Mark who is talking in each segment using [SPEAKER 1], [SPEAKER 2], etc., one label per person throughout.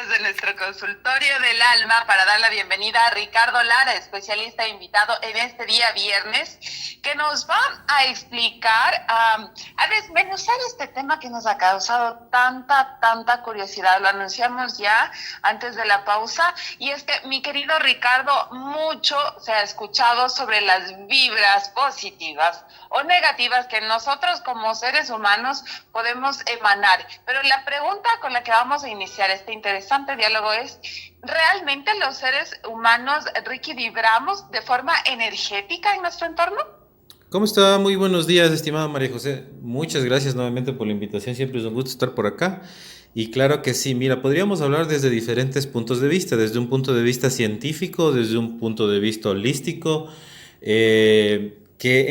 [SPEAKER 1] Desde nuestro consultorio del alma para dar la bienvenida a Ricardo Lara, especialista e invitado en este día viernes, que nos va a explicar, a desmenuzar este tema que nos ha causado tanta curiosidad. Lo anunciamos ya antes de la pausa, y es que, mi querido Ricardo, mucho se ha escuchado sobre las vibras positivas o negativas que nosotros como seres humanos podemos emanar. Pero la pregunta con la que vamos a iniciar este interesante diálogo es: ¿realmente los seres humanos, Ricky, vibramos de forma energética en nuestro entorno?
[SPEAKER 2] ¿Cómo está? Muy buenos días, estimada María José. Muchas gracias nuevamente por la invitación. Siempre es un gusto estar por acá. Y claro que sí, mira, podríamos hablar desde diferentes puntos de vista, desde un punto de vista científico, desde un punto de vista holístico, que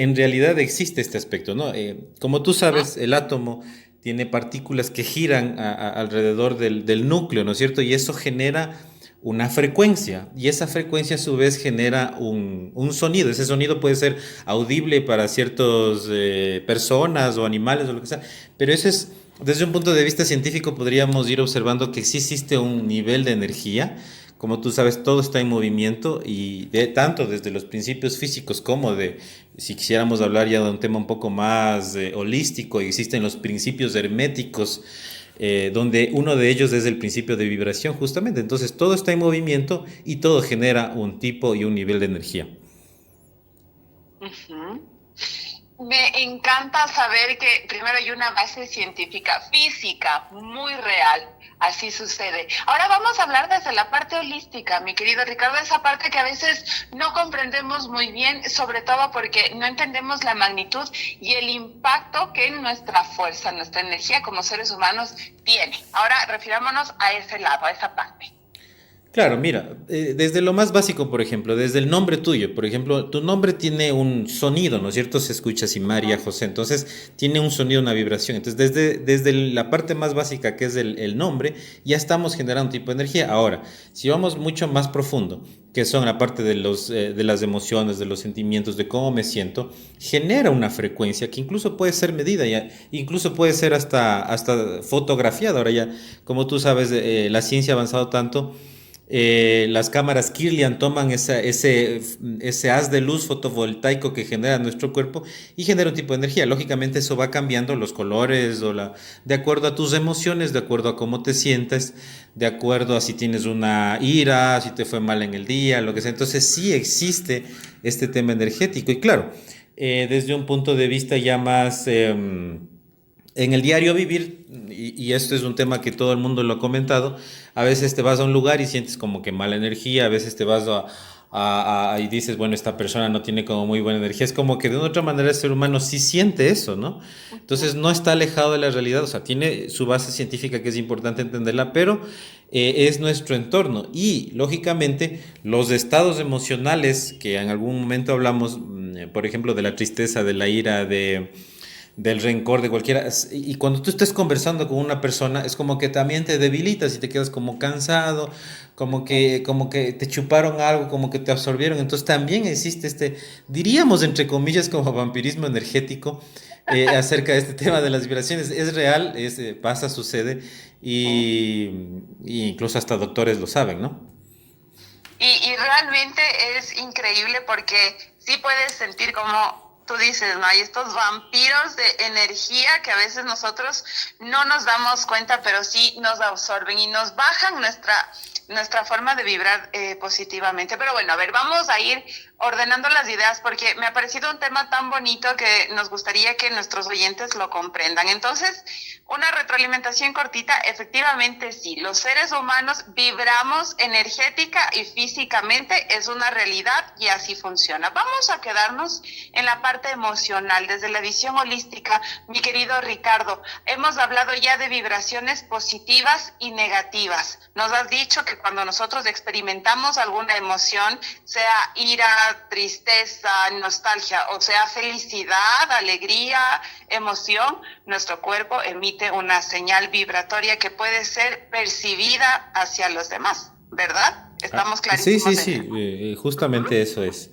[SPEAKER 2] en realidad existe este aspecto, ¿no? Como tú sabes, el átomo tiene partículas que giran alrededor del núcleo, ¿no es cierto? Y eso genera una frecuencia, y esa frecuencia a su vez genera un sonido. Ese sonido puede ser audible para ciertas personas o animales o lo que sea, pero ese es, desde un punto de vista científico podríamos ir observando que sí existe un nivel de energía. Como tú sabes, todo está en movimiento, y tanto desde los principios físicos como de, si quisiéramos hablar ya de un tema un poco más holístico, existen los principios herméticos, donde uno de ellos es el principio de vibración justamente. Entonces todo está en movimiento y todo genera un tipo y un nivel de energía.
[SPEAKER 1] Ujú. Me encanta saber que primero hay una base científica, física, muy real. Así sucede. Ahora vamos a hablar desde la parte holística, mi querido Ricardo, esa parte que a veces no comprendemos muy bien, sobre todo porque no entendemos la magnitud y el impacto que nuestra fuerza, nuestra energía como seres humanos tiene. Ahora refirámonos a ese lado, a esa parte.
[SPEAKER 2] Claro, mira, desde lo más básico, por ejemplo, desde el nombre tuyo, por ejemplo, tu nombre tiene un sonido, ¿no es cierto? Se escucha así, María
[SPEAKER 1] Ujú.
[SPEAKER 2] José, entonces tiene un sonido, una vibración. Entonces, desde la parte más básica, que es el nombre, ya estamos generando un tipo de energía. Ahora, si vamos mucho más profundo, que son la parte de las emociones, de los sentimientos, de cómo me siento, genera una frecuencia que incluso puede ser medida, ya, incluso puede ser hasta fotografiada. Ahora ya, como tú sabes, la ciencia ha avanzado tanto. Las cámaras Kirlian toman ese haz de luz fotovoltaico que genera nuestro cuerpo y genera un tipo de energía. Lógicamente eso va cambiando los colores de acuerdo a tus emociones, de acuerdo a cómo te sientes, de acuerdo a si tienes una ira, si te fue mal en el día, lo que sea. Entonces sí existe este tema energético. Y claro, desde un punto de vista ya más en el diario vivir, y esto es un tema que todo el mundo lo ha comentado, a veces te vas a un lugar y sientes como que mala energía, a veces te vas y dices, bueno, esta persona no tiene como muy buena energía. Es como que de una otra manera el ser humano sí siente eso, ¿no? Entonces no está alejado de la realidad, o sea, tiene su base científica que es importante entenderla, pero es nuestro entorno. Y lógicamente los estados emocionales que en algún momento hablamos, por ejemplo, de la tristeza, de la ira, del rencor de cualquiera. Y cuando tú estés conversando con una persona, es como que también te debilitas y te quedas como cansado, como que te chuparon algo, como que te absorbieron. Entonces también existe este, diríamos entre comillas, como vampirismo energético, acerca de este tema de las vibraciones. Es real, pasa, sucede, y incluso hasta doctores lo saben, ¿no?
[SPEAKER 1] Y realmente es increíble porque sí puedes sentir como tú dices, ¿no? Hay estos vampiros de energía que a veces nosotros no nos damos cuenta, pero sí nos absorben y nos bajan nuestra forma de vibrar positivamente. Pero bueno, a ver, vamos a ir ordenando las ideas porque me ha parecido un tema tan bonito que nos gustaría que nuestros oyentes lo comprendan. Entonces, una retroalimentación cortita, efectivamente sí, los seres humanos vibramos energética y físicamente, es una realidad y así funciona. Vamos a quedarnos en la parte emocional, desde la visión holística, mi querido Ricardo. Hemos hablado ya de vibraciones positivas y negativas. Nos has dicho que cuando nosotros experimentamos alguna emoción, sea ira, tristeza, nostalgia, o sea, felicidad, alegría, emoción, nuestro cuerpo emite una señal vibratoria que puede ser percibida hacia los demás, ¿verdad? Estamos
[SPEAKER 2] Sí, sí,
[SPEAKER 1] clarísimos en
[SPEAKER 2] sí,
[SPEAKER 1] eso.
[SPEAKER 2] justamente
[SPEAKER 1] Uh-huh.
[SPEAKER 2] eso es.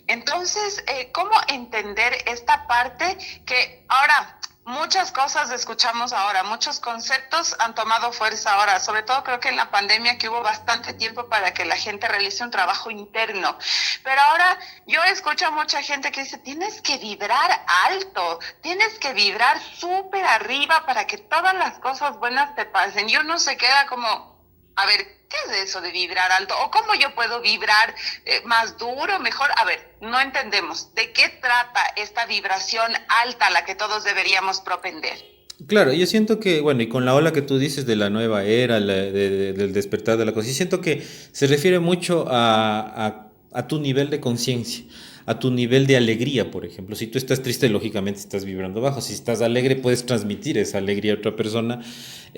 [SPEAKER 1] Entonces, ¿cómo entender esta parte que ahora muchas cosas escuchamos ahora, muchos conceptos han tomado fuerza ahora, sobre todo creo que en la pandemia que hubo bastante tiempo para que la gente realice un trabajo interno. Pero ahora yo escucho a mucha gente que dice, tienes que vibrar alto, tienes que vibrar súper arriba para que todas las cosas buenas te pasen. Y uno se queda como, a ver, ¿qué es eso de vibrar alto? ¿O cómo yo puedo vibrar más duro, mejor? A ver, no entendemos. ¿De qué trata esta vibración alta a la que todos deberíamos propender?
[SPEAKER 2] Claro, yo siento que, bueno, y con la ola que tú dices de la nueva era, del despertar de la conciencia, siento que se refiere mucho a tu nivel de conciencia, a tu nivel de alegría, por ejemplo. Si tú estás triste, lógicamente estás vibrando bajo. Si estás alegre, puedes transmitir esa alegría a otra persona.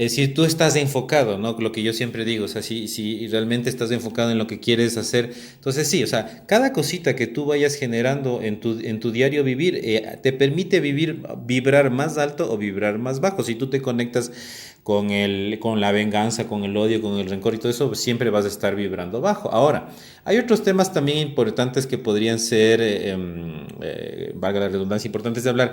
[SPEAKER 2] Si tú estás enfocado, ¿no? Lo que yo siempre digo, o sea, si realmente estás enfocado en lo que quieres hacer, entonces sí, o sea, cada cosita que tú vayas generando en tu diario vivir, te permite vibrar más alto o vibrar más bajo. Si tú te conectas con la venganza, con el odio, con el rencor y todo eso, siempre vas a estar vibrando bajo. Ahora, hay otros temas también importantes que podrían ser, valga la redundancia, importantes de hablar.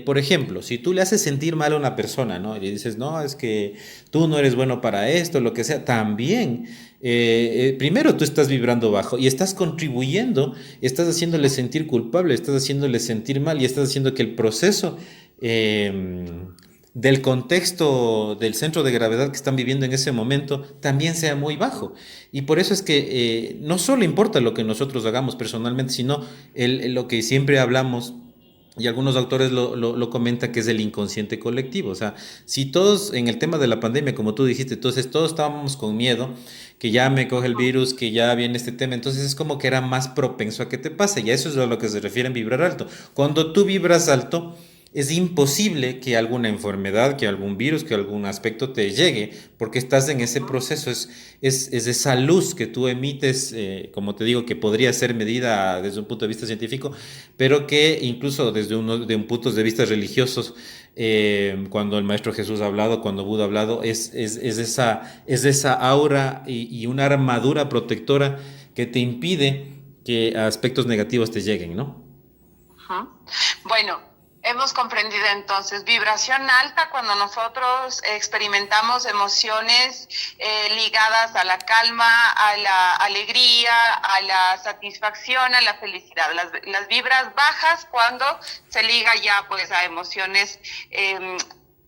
[SPEAKER 2] Por ejemplo, si tú le haces sentir mal a una persona, ¿no? Y le dices, no, es que tú no eres bueno para esto, lo que sea, también. Primero tú estás vibrando bajo y estás contribuyendo, estás haciéndole sentir culpable, estás haciéndole sentir mal y estás haciendo que el proceso eh, del contexto del centro de gravedad que están viviendo en ese momento también sea muy bajo. Y por eso es que no solo importa lo que nosotros hagamos personalmente, sino lo que siempre hablamos. Y algunos autores lo comentan que es el inconsciente colectivo. O sea, si todos en el tema de la pandemia, como tú dijiste, entonces todos estábamos con miedo, que ya me coge el virus, que ya viene este tema, entonces es como que era más propenso a que te pase. Y a eso es a lo que se refiere en vibrar alto. Cuando tú vibras alto, es imposible que alguna enfermedad, que algún virus, que algún aspecto te llegue, porque estás en ese proceso. Es esa luz que tú emites, como te digo, que podría ser medida desde un punto de vista científico, pero que incluso de un punto de vista religiosos, cuando el Maestro Jesús ha hablado, cuando Buda ha hablado, es esa aura y una armadura protectora que te impide que aspectos negativos te lleguen, ¿no?
[SPEAKER 1] Ajá. Bueno, hemos comprendido entonces vibración alta cuando nosotros experimentamos emociones ligadas a la calma, a la alegría, a la satisfacción, a la felicidad. Las vibras bajas cuando se liga ya pues a emociones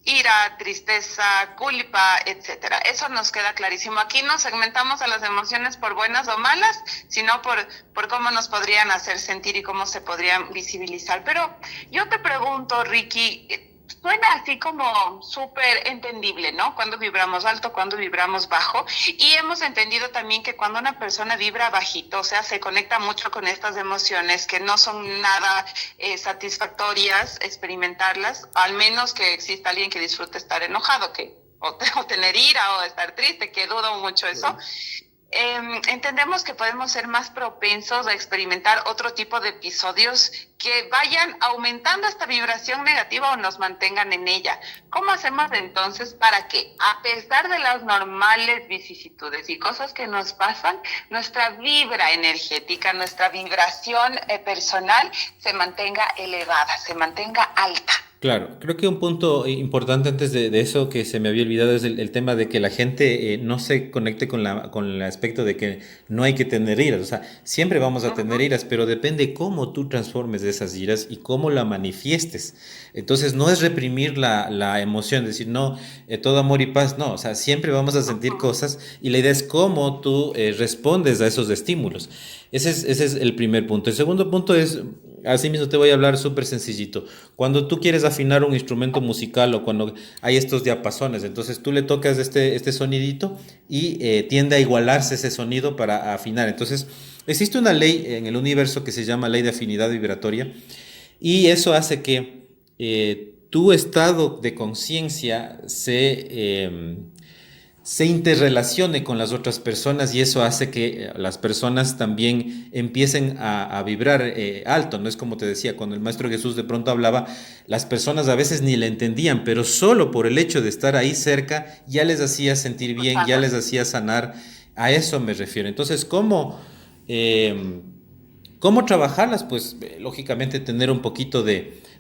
[SPEAKER 1] ira, tristeza, culpa, etcétera. Eso nos queda clarísimo. Aquí no segmentamos a las emociones por buenas o malas, sino por cómo nos podrían hacer sentir y cómo se podrían visibilizar. Pero yo te pregunto, Ricky, suena así como súper entendible, ¿no? Cuando vibramos alto, cuando vibramos bajo. Y hemos entendido también que cuando una persona vibra bajito, o sea, se conecta mucho con estas emociones que no son nada satisfactorias experimentarlas, al menos que exista alguien que disfrute estar enojado, o tener ira o estar triste, que dudo mucho eso. Entendemos que podemos ser más propensos a experimentar otro tipo de episodios que vayan aumentando esta vibración negativa o nos mantengan en ella. ¿Cómo hacemos entonces para que, a pesar de las normales vicisitudes y cosas que nos pasan, nuestra vibra energética, nuestra vibración personal se mantenga elevada, se mantenga alta?
[SPEAKER 2] Claro, creo que un punto importante antes de eso que se me había olvidado es el tema de que la gente no se conecte con el aspecto de que no hay que tener iras. O sea, siempre vamos a tener iras, pero depende cómo tú transformes esas iras y cómo la manifiestes. Entonces, no es reprimir la emoción, decir, no, todo amor y paz, no. O sea, siempre vamos a sentir cosas y la idea es cómo tú respondes a esos estímulos. Ese es el primer punto. El segundo punto es, así mismo te voy a hablar súper sencillito. Cuando tú quieres afinar un instrumento musical o cuando hay estos diapasones, entonces tú le tocas este sonidito y tiende a igualarse ese sonido para afinar. Entonces, existe una ley en el universo que se llama ley de afinidad vibratoria y eso hace que tu estado de conciencia se interrelacione con las otras personas y eso hace que las personas también empiecen a vibrar alto, ¿no? Es como te decía, cuando el Maestro Jesús de pronto hablaba, las personas a veces ni le entendían, pero solo por el hecho de estar ahí cerca ya les hacía sentir bien, ya les hacía sanar, a eso me refiero. Entonces, ¿cómo trabajarlas? Pues lógicamente tener un poquito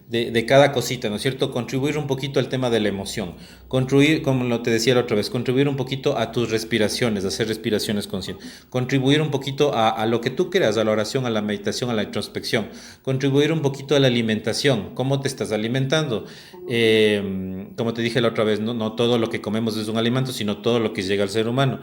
[SPEAKER 2] de cada cosita, ¿no es cierto? Contribuir un poquito al tema de la emoción, contribuir, como lo te decía la otra vez, contribuir un poquito a tus respiraciones, hacer respiraciones conscientes, contribuir un poquito a lo que tú creas, a la oración, a la meditación, a la introspección, contribuir un poquito a la alimentación, cómo te estás alimentando. Como te dije la otra vez, no todo lo que comemos es un alimento, sino todo lo que llega al ser humano.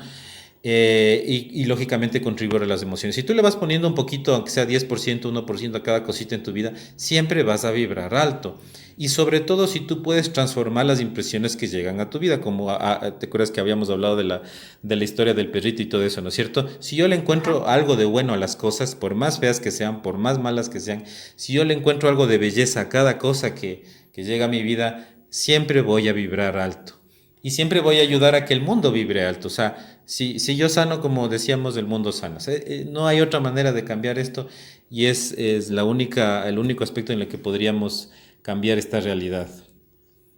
[SPEAKER 2] Lógicamente contribuir a las emociones. Si tú le vas poniendo un poquito, aunque sea 10%, 1% a cada cosita en tu vida, siempre vas a vibrar alto. Y sobre todo si tú puedes transformar las impresiones que llegan a tu vida, como te acuerdas que habíamos hablado de la historia del perrito y todo eso, ¿no es cierto? Si yo le encuentro algo de bueno a las cosas, por más feas que sean, por más malas que sean, si yo le encuentro algo de belleza a cada cosa que llega a mi vida, siempre voy a vibrar alto. Y siempre voy a ayudar a que el mundo vibre alto. O sea, si yo sano, como decíamos, el mundo sana. O sea, no hay otra manera de cambiar esto y es el único aspecto en el que podríamos cambiar esta realidad.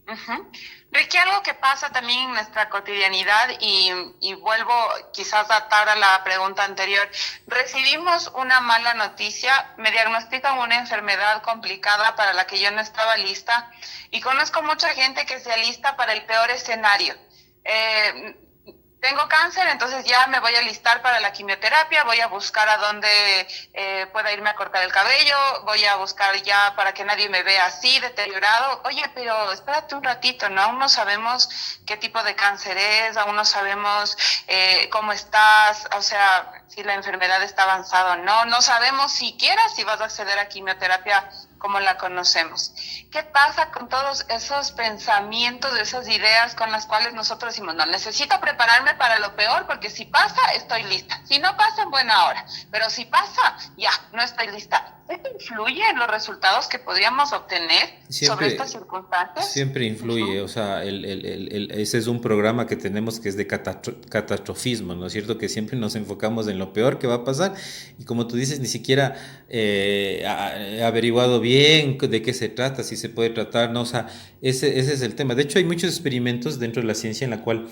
[SPEAKER 1] Ujú. Ricky, algo que pasa también en nuestra cotidianidad y vuelvo quizás a atar a la pregunta anterior, recibimos una mala noticia, me diagnostican una enfermedad complicada para la que yo no estaba lista y conozco mucha gente que se alista para el peor escenario. Eh, Tengo cáncer, entonces ya me voy a listar para la quimioterapia, voy a buscar a dónde pueda irme a cortar el cabello, voy a buscar ya para que nadie me vea así, deteriorado. Oye, pero espérate un ratito, ¿no? Aún no sabemos qué tipo de cáncer es, aún no sabemos cómo estás, o sea, si la enfermedad está avanzada o no, no sabemos siquiera si vas a acceder a quimioterapia como la conocemos. ¿Qué pasa con todos esos pensamientos, esas ideas con las cuales nosotros decimos, no, necesito prepararme para lo peor porque si pasa, estoy lista. Si no pasa, en buena hora. Pero si pasa, ya, no estoy lista. ¿Esto influye en los resultados que podríamos obtener sobre estas circunstancias?
[SPEAKER 2] Siempre influye, o sea, ese es un programa que tenemos que es de catastrofismo, ¿no es cierto? Que siempre nos enfocamos en lo peor que va a pasar y como tú dices, ni siquiera he averiguado bien de qué se trata, si se puede tratar, ¿no? O sea, ese es el tema. De hecho, hay muchos experimentos dentro de la ciencia en la cual,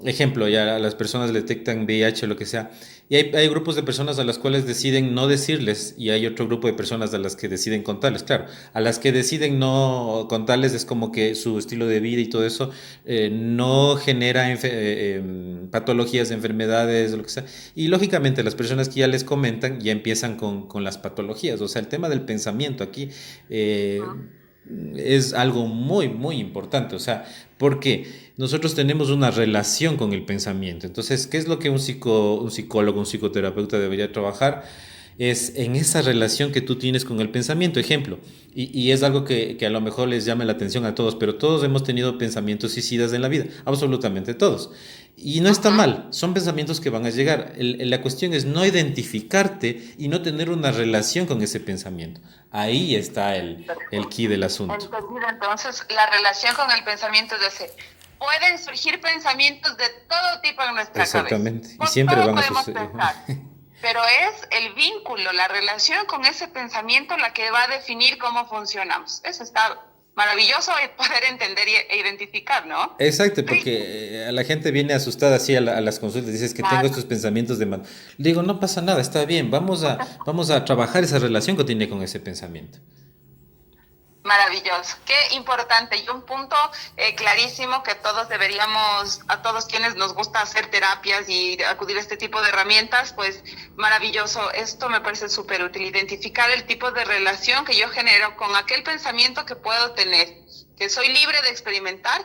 [SPEAKER 2] ejemplo, ya las personas le detectan VIH o lo que sea, y hay grupos de personas a las cuales deciden no decirles, y hay otro grupo de personas a las que deciden contarles. Claro, a las que deciden no contarles es como que su estilo de vida y todo eso no genera patologías, enfermedades, lo que sea. Y lógicamente las personas que ya les comentan ya empiezan con las patologías. O sea, el tema del pensamiento aquí es algo muy, muy importante. O sea, porque nosotros tenemos una relación con el pensamiento. Entonces, ¿qué es lo que un psicólogo, un psicoterapeuta debería trabajar? Es en esa relación que tú tienes con el pensamiento. Ejemplo, y es algo que a lo mejor les llame la atención a todos, pero todos hemos tenido pensamientos suicidas en la vida, absolutamente todos. Y no está mal, son pensamientos que van a llegar. La cuestión es no identificarte y no tener una relación con ese pensamiento. Ahí está el key del asunto.
[SPEAKER 1] Entendido, entonces, la relación con el pensamiento es ese. Pueden surgir pensamientos de todo tipo en nuestra
[SPEAKER 2] Exactamente,
[SPEAKER 1] cabeza.
[SPEAKER 2] y siempre
[SPEAKER 1] Todo
[SPEAKER 2] van a
[SPEAKER 1] podemos
[SPEAKER 2] suceder.
[SPEAKER 1] pensar. Pero es el vínculo, la relación con ese pensamiento la que va a definir cómo funcionamos. Eso está maravilloso poder entender e identificar, ¿no?
[SPEAKER 2] Exacto,
[SPEAKER 1] Sí,
[SPEAKER 2] porque la gente viene asustada así a las consultas, dices que tengo
[SPEAKER 1] claro.
[SPEAKER 2] estos pensamientos de mal. Le digo, no pasa nada, está bien, vamos a trabajar esa relación que tiene con ese pensamiento.
[SPEAKER 1] Maravilloso, qué importante y un punto clarísimo que todos deberíamos, a todos quienes nos gusta hacer terapias y acudir a este tipo de herramientas, pues maravilloso, esto me parece súper útil, identificar el tipo de relación que yo genero con aquel pensamiento que puedo tener, que soy libre de experimentar,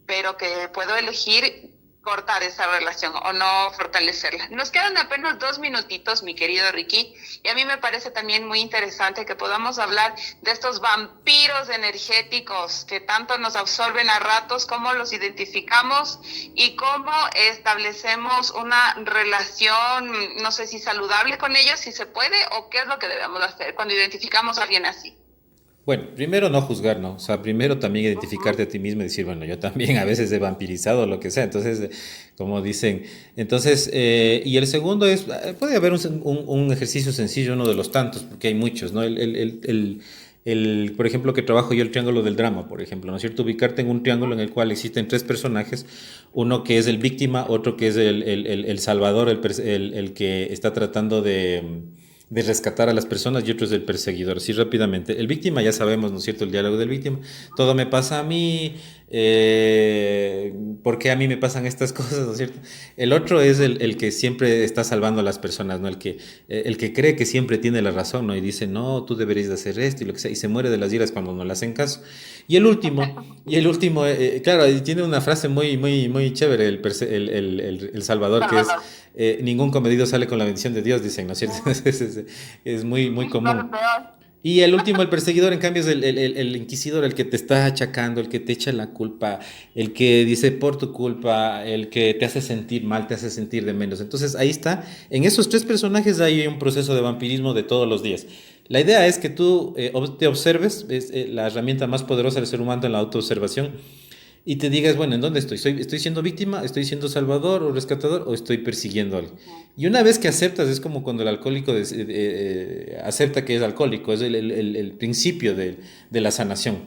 [SPEAKER 1] pero que puedo elegir cortar esa relación o no fortalecerla. Nos quedan apenas 2 minutitos, mi querido Ricky, y a mí me parece también muy interesante que podamos hablar de estos vampiros energéticos que tanto nos absorben a ratos, cómo los identificamos y cómo establecemos una relación, no sé si saludable con ellos, si se puede, o qué es lo que debemos hacer cuando identificamos a alguien así.
[SPEAKER 2] Bueno, primero no juzgar, ¿no? O sea, primero también identificarte a ti mismo y decir, bueno, yo también a veces he vampirizado o lo que sea. Entonces, como dicen, entonces, y el segundo es, puede haber un ejercicio sencillo, uno de los tantos, porque hay muchos, ¿no? Por ejemplo, que trabajo yo el triángulo del drama, por ejemplo, ¿no es cierto? Ubicarte en un triángulo en el cual existen tres personajes, uno que es el víctima, otro que es el salvador, el que está tratando de rescatar a las personas y otro es el perseguidor. Así rápidamente. El víctima, ya sabemos, ¿no es cierto? El diálogo del víctima. Todo me pasa a mí, ¿por qué a mí me pasan estas cosas, ¿no es cierto? El otro es el que siempre está salvando a las personas, ¿no? El que cree que siempre tiene la razón, ¿no? Y dice, no, tú deberías de hacer esto y lo que sea, y se muere de las iras cuando no le hacen caso. Y el último, claro, y tiene una frase muy chévere, el Salvador, que es,
[SPEAKER 1] Salvador.
[SPEAKER 2] ningún comedido sale con la bendición de Dios, dicen, ¿no es cierto? Es muy común.
[SPEAKER 1] Perdón.
[SPEAKER 2] Y el último, el perseguidor, en cambio, es el inquisidor, el que te está achacando, el que te echa la culpa, el que dice por tu culpa, el que te hace sentir mal, te hace sentir de menos. Entonces ahí está, en esos tres personajes hay un proceso de vampirismo de todos los días. La idea es que tú te observes, es la herramienta más poderosa del ser humano en la autoobservación, y te digas, bueno, ¿en dónde estoy? ¿Estoy siendo víctima? ¿Estoy siendo salvador o rescatador? ¿O estoy persiguiendo a alguien? Y una vez que aceptas, es como cuando el alcohólico acepta que es alcohólico, es el principio de la sanación.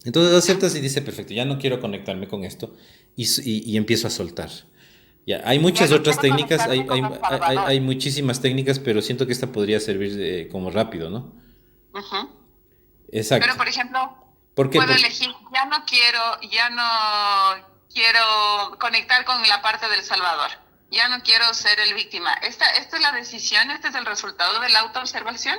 [SPEAKER 2] Entonces aceptas y dice, perfecto, ya no quiero conectarme con esto y empiezo a soltar. Ya, hay
[SPEAKER 1] Ya
[SPEAKER 2] muchas
[SPEAKER 1] no
[SPEAKER 2] otras
[SPEAKER 1] quiero
[SPEAKER 2] técnicas,
[SPEAKER 1] conectarme con el
[SPEAKER 2] hay
[SPEAKER 1] Salvador.
[SPEAKER 2] muchísimas técnicas, pero siento que esta podría servir como rápido, ¿no?
[SPEAKER 1] Ujú. Pero,
[SPEAKER 2] Exacto.
[SPEAKER 1] por ejemplo,
[SPEAKER 2] ¿Por qué?
[SPEAKER 1] puedo
[SPEAKER 2] Porque
[SPEAKER 1] elegir, ya no quiero conectar con la parte del Salvador. Ya no quiero ser el víctima. Esta es la decisión, este es el resultado de la autoobservación.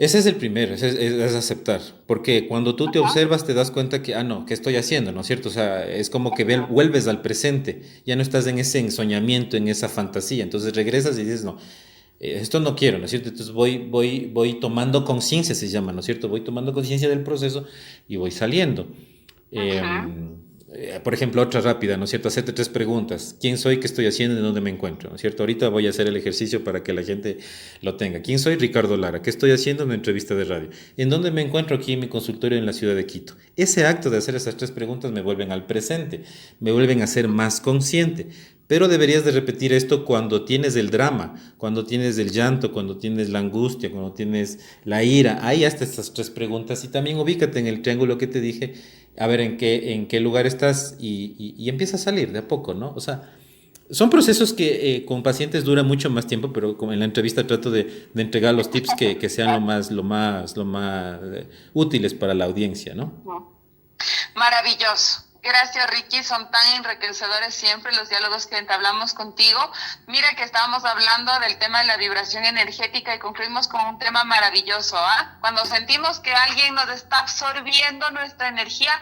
[SPEAKER 2] ese es el primero, es aceptar, porque cuando tú te
[SPEAKER 1] Ajá,
[SPEAKER 2] observas te das cuenta que, no, ¿qué estoy haciendo? ¿No es cierto? O sea, es como que
[SPEAKER 1] ajá,
[SPEAKER 2] vuelves al presente, ya no estás en ese ensoñamiento, en esa fantasía, entonces regresas y dices, no, esto no quiero, ¿no es cierto? Entonces voy tomando conciencia, se llama, ¿no es cierto? Voy tomando conciencia del proceso y voy saliendo.
[SPEAKER 1] ajá,
[SPEAKER 2] Por ejemplo, otra rápida, ¿no es cierto? Hacerte tres preguntas. ¿Quién soy? ¿Qué estoy haciendo? ¿En dónde me encuentro? ¿No es cierto? Ahorita voy a hacer el ejercicio para que la gente lo tenga. ¿Quién soy? Ricardo Lara. ¿Qué estoy haciendo? Una entrevista de radio. ¿En dónde me encuentro? Aquí en mi consultorio en la ciudad de Quito. Ese acto de hacer esas tres preguntas me vuelven al presente, me vuelven a ser más consciente. Pero deberías de repetir esto cuando tienes el drama, cuando tienes el llanto, cuando tienes la angustia, cuando tienes la ira. Ahí hasta estas tres preguntas y también ubícate en el triángulo que te dije, a ver en qué lugar estás y empieza a salir de a poco, ¿no? O sea, son procesos que con pacientes duran mucho más tiempo, pero como en la entrevista trato de entregar los tips que sean lo más útiles para la audiencia, ¿no?
[SPEAKER 1] ajá. Maravilloso. Gracias, Ricky. Son tan enriquecedores siempre los diálogos que entablamos contigo. Mira que estábamos hablando del tema de la vibración energética y concluimos con un tema maravilloso, ¿ah? Cuando sentimos que alguien nos está absorbiendo nuestra energía,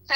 [SPEAKER 1] se